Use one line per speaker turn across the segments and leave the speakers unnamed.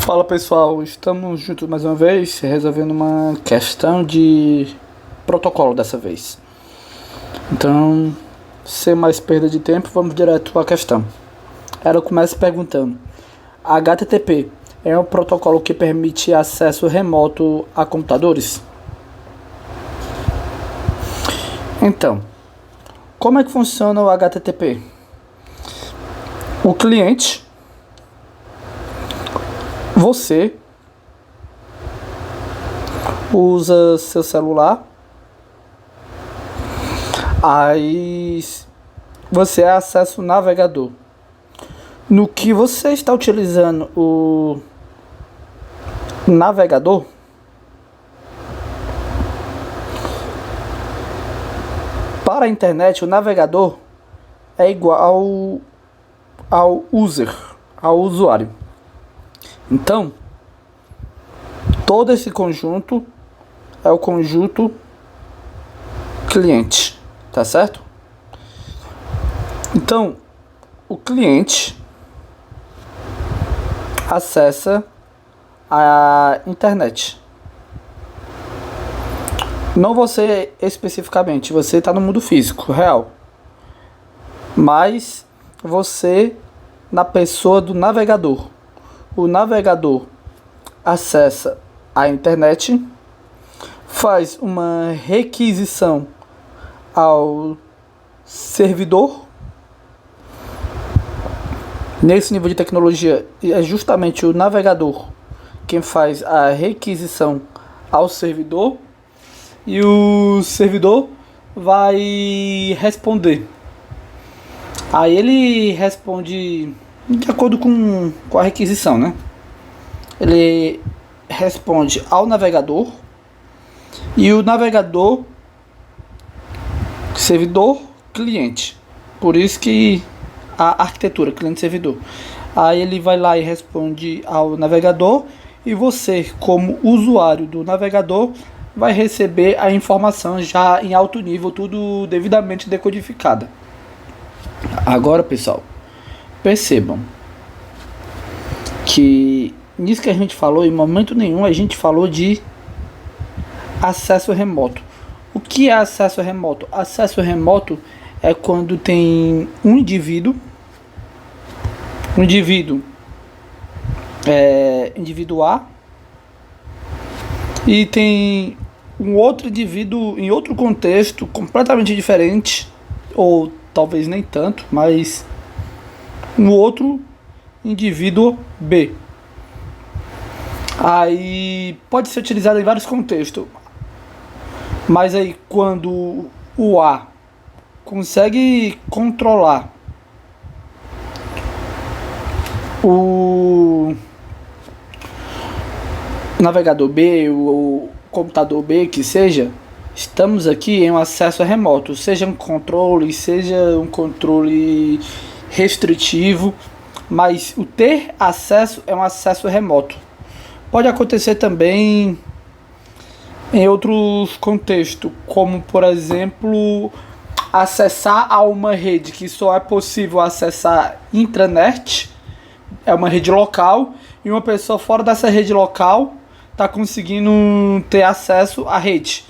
Fala pessoal, estamos juntos mais uma vez, resolvendo uma questão de protocolo dessa vez. Então, sem mais perda de tempo, vamos direto à questão. Ela começa perguntando: HTTP é um protocolo que permite acesso remoto a computadores? Então, como é que funciona o HTTP? O cliente, você usa seu celular, aí você acessa o navegador. No que você está utilizando o navegador, para a internet, o navegador é igual ao user, ao usuário. Então, todo esse conjunto é o conjunto cliente, tá certo? Então, o cliente acessa a internet. Não você especificamente, você está no mundo físico, real. Mas você na pessoa do navegador. O navegador acessa a internet, faz uma requisição ao servidor. Nesse nível de tecnologia, é justamente o navegador quem faz a requisição ao servidor e o servidor vai responder. Aí ele responde de acordo com a requisição, né? Ele responde ao navegador e o navegador, servidor, cliente. Por isso que a arquitetura, cliente-servidor. Aí ele vai lá e responde ao navegador e você, como usuário do navegador, vai receber a informação já em alto nível, tudo devidamente decodificada. Agora, pessoal, percebam que nisso que a gente falou, em momento nenhum a gente falou de acesso remoto. O que é acesso remoto? Acesso remoto é quando tem um indivíduo A, e tem um outro indivíduo em outro contexto completamente diferente, ou talvez nem tanto, mas um outro indivíduo B. Aí pode ser utilizado em vários contextos, mas aí quando o A consegue controlar o navegador B, o computador B, que seja, estamos aqui em um acesso remoto, seja um controle restritivo, mas o ter acesso é um acesso remoto. Pode acontecer também em outros contextos, como por exemplo, acessar a uma rede que só é possível acessar intranet, é uma rede local, e uma pessoa fora dessa rede local está conseguindo ter acesso à rede.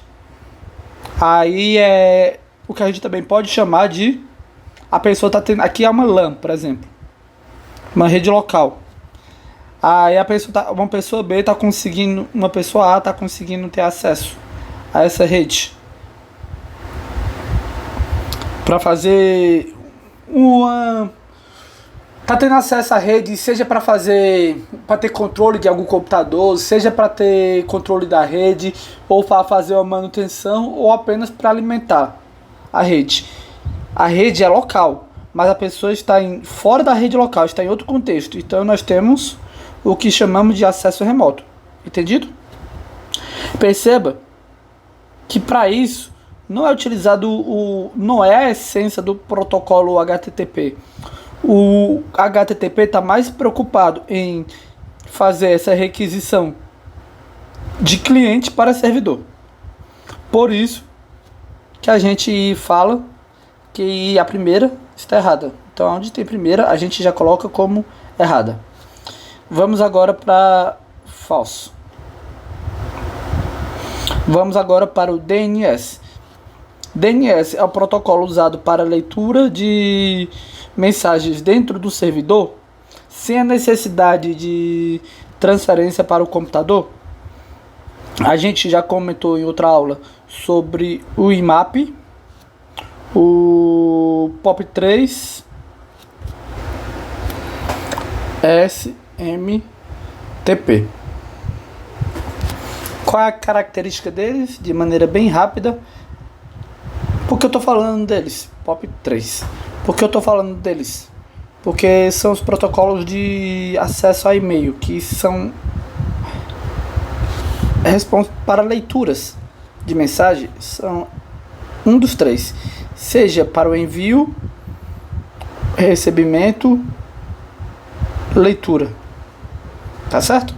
Aí é o que a gente também pode chamar de, a pessoa está tendo, aqui é uma LAN, por exemplo, uma rede local. Aí uma pessoa B está conseguindo, uma pessoa A está conseguindo ter acesso a essa rede para fazer tá tendo acesso à rede, seja para ter controle de algum computador, seja para ter controle da rede, ou para fazer uma manutenção, ou apenas para alimentar a rede. A rede é local, mas a pessoa está fora da rede local, está em outro contexto. Então nós temos o que chamamos de acesso remoto. Entendido? Perceba que para isso não é utilizado não é a essência do protocolo HTTP. O HTTP está mais preocupado em fazer essa requisição de cliente para servidor. Por isso que a gente fala que a primeira está errada. Então, onde tem primeira, a gente já coloca como errada. Vamos agora para falso. Vamos agora para o DNS. DNS é o protocolo usado para leitura de mensagens dentro do servidor, sem a necessidade de transferência para o computador. A gente já comentou em outra aula sobre o IMAP, o POP3, SMTP. Qual é a característica deles? De maneira bem rápida. Por que eu estou falando deles? POP3. Por que eu estou falando deles? Porque são os protocolos de acesso a e-mail, que são para leituras de mensagem. São um dos três. Seja para o envio, recebimento, leitura. Tá certo?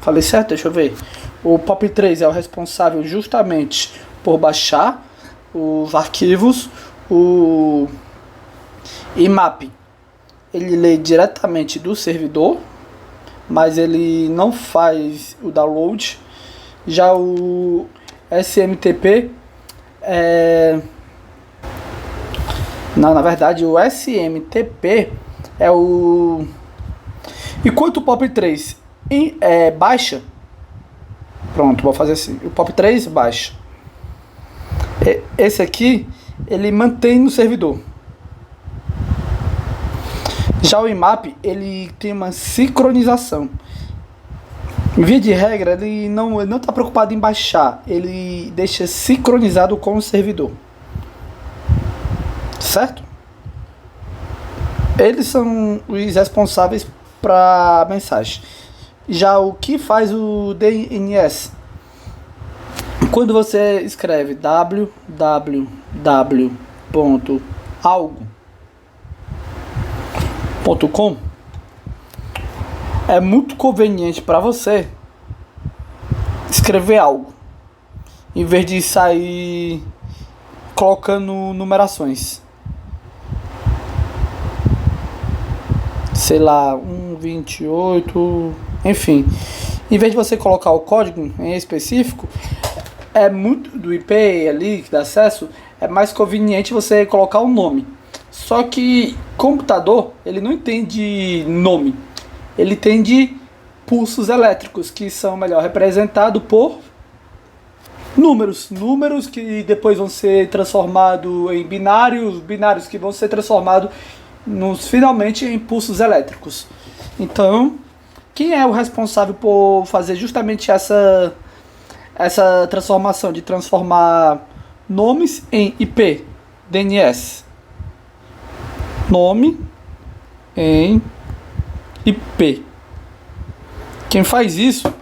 Falei certo? Deixa eu ver. O POP3 é o responsável justamente por baixar os arquivos. O IMAP, ele lê diretamente do servidor, mas ele não faz o download. Já o SMTP não, na verdade o SMTP é o... Enquanto o POP3 baixa, pronto, vou fazer assim, o POP3 baixa. Esse aqui, ele mantém no servidor. Já o IMAP, ele tem uma sincronização. Via de regra, ele não está preocupado em baixar, ele deixa sincronizado com o servidor. Certo? Eles são os responsáveis para mensagem. Já o que faz o DNS? Quando você escreve www.algo.com, é muito conveniente para você escrever algo, em vez de sair colocando numerações. Sei lá, 128, enfim. Em vez de você colocar o código em específico, é muito do IP ali que dá acesso, é mais conveniente você colocar o nome. Só que computador, ele não entende nome, ele entende pulsos elétricos, que são melhor representados por números que depois vão ser transformados em binários que vão ser transformados finalmente em pulsos elétricos. Então, quem é o responsável por fazer justamente essa transformação, de transformar nomes em IP? DNS. Nome em IP. Quem faz isso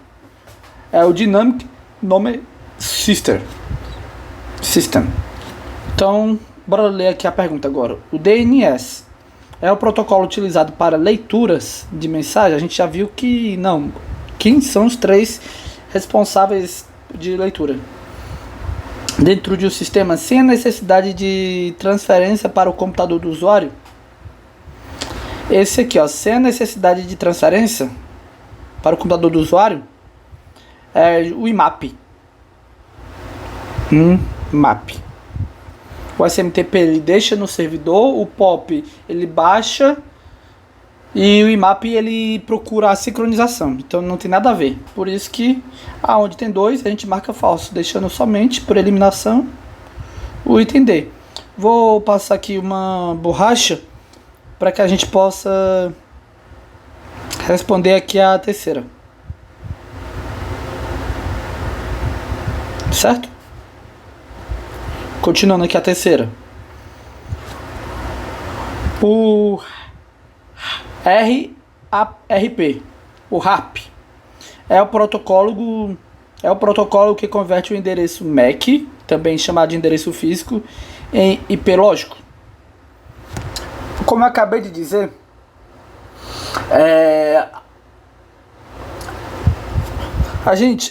é o Dynamic Name System. Então, bora ler aqui a pergunta agora. O DNS é o protocolo utilizado para leituras de mensagem? A gente já viu que não. Quem são os três responsáveis de leitura dentro de um sistema sem a necessidade de transferência para o computador do usuário? Esse aqui, ó, sem a necessidade de transferência para o computador do usuário, é o IMAP. IMAP. O SMTP ele deixa no servidor, o POP ele baixa e o IMAP ele procura a sincronização. Então não tem nada a ver. Por isso que aonde tem dois a gente marca falso, deixando somente por eliminação o item D. Vou passar aqui uma borracha para que a gente possa responder aqui a terceira. Certo? Continuando aqui a terceira. O RAP, o RAP, é o protocolo que converte o endereço MAC, também chamado de endereço físico, em IP lógico. Como eu acabei de dizer,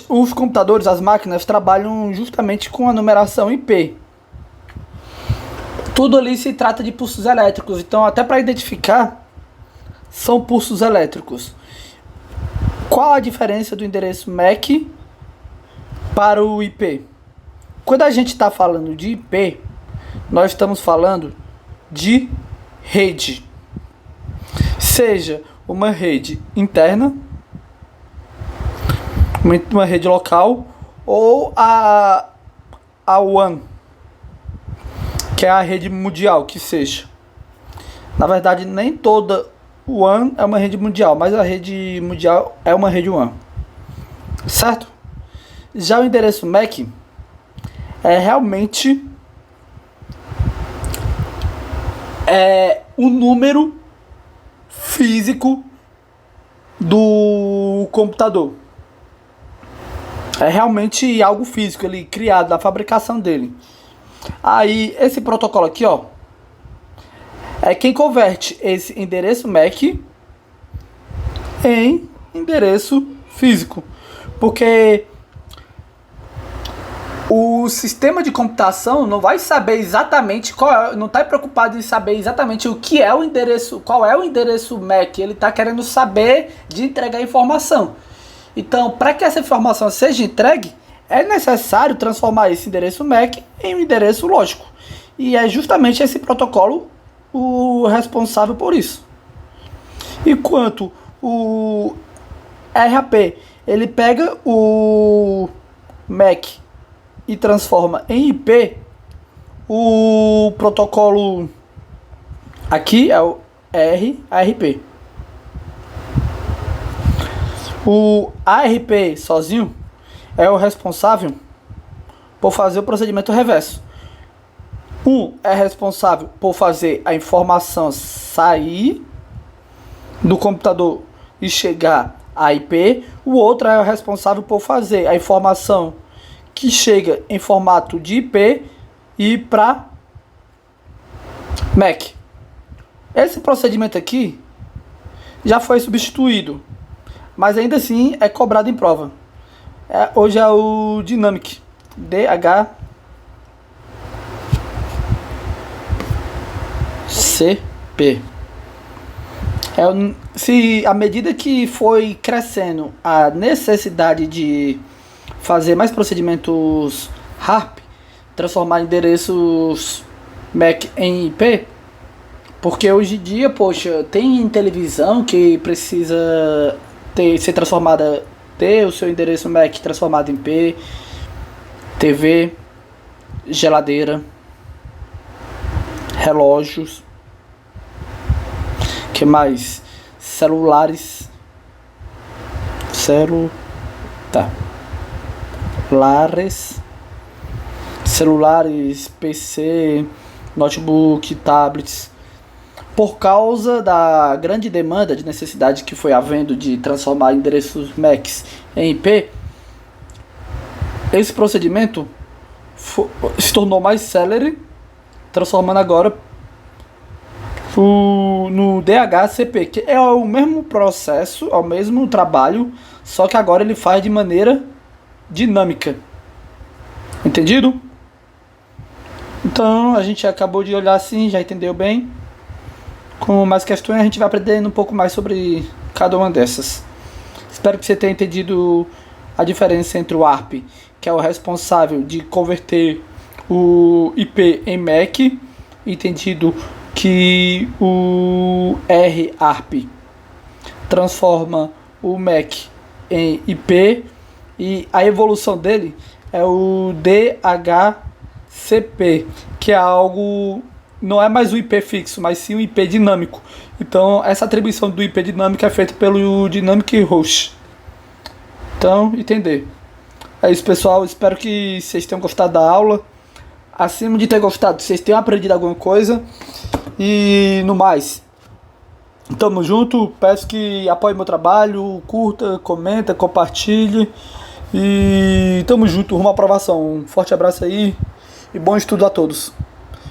os computadores, as máquinas trabalham justamente com a numeração IP. Tudo ali se trata de pulsos elétricos, então até para identificar são pulsos elétricos. Qual a diferença do endereço MAC para o IP? Quando a gente está falando de IP, nós estamos falando de rede. Seja uma rede interna, uma rede local, ou a WAN, que é a rede mundial, que seja. Na verdade, nem toda WAN é uma rede mundial, mas a rede mundial é uma rede WAN, certo? Já o endereço MAC é realmente o número físico do computador. É realmente algo físico, ele criado da fabricação dele. Aí esse protocolo aqui, ó, é quem converte esse endereço MAC em endereço físico, porque o sistema de computação não vai saber exatamente não está preocupado em saber exatamente o que é o endereço, qual é o endereço MAC. Ele está querendo saber de entregar informação. Então, para que essa informação seja entregue, é necessário transformar esse endereço MAC em um endereço lógico. E é justamente esse protocolo o responsável por isso. Enquanto o RAP, ele pega o MAC e transforma em IP, o protocolo aqui é o RARP. O ARP sozinho é o responsável por fazer o procedimento reverso. Um é responsável por fazer a informação sair do computador e chegar a IP. O outro é o responsável por fazer a informação que chega em formato de IP e para MAC. Esse procedimento aqui já foi substituído, mas ainda assim é cobrado em prova. Hoje é o Dynamic DHCP. Se à medida que foi crescendo a necessidade de fazer mais procedimentos RARP, transformar endereços MAC em IP, porque hoje em dia, poxa, tem televisão que precisa ser transformada, ter o seu endereço MAC transformado em IP, TV, geladeira, relógios, que mais? Celulares, PC, notebook, tablets. Por causa da grande demanda de necessidade que foi havendo de transformar endereços MACs em IP, esse procedimento se tornou mais célere, transformando agora no DHCP, que é o mesmo processo, é o mesmo trabalho, só que agora ele faz de maneira dinâmica. Entendido? Então a gente acabou de olhar assim, já entendeu bem. Com mais questões a gente vai aprendendo um pouco mais sobre cada uma dessas. Espero que você tenha entendido a diferença entre o ARP, que é o responsável de converter o IP em MAC, entendido que o RARP transforma o MAC em IP, e a evolução dele é o DHCP, que é algo, não é mais o IP fixo, mas sim o IP dinâmico. Então essa atribuição do IP dinâmico é feita pelo Dynamic Host. Então, entender. É isso, pessoal, espero que vocês tenham gostado da aula. Acima de ter gostado, vocês tenham aprendido alguma coisa. E no mais, tamo junto. Peço que apoie meu trabalho, curta, comenta, compartilhe. E tamo junto, rumo à aprovação. Um forte abraço aí e bom estudo a todos.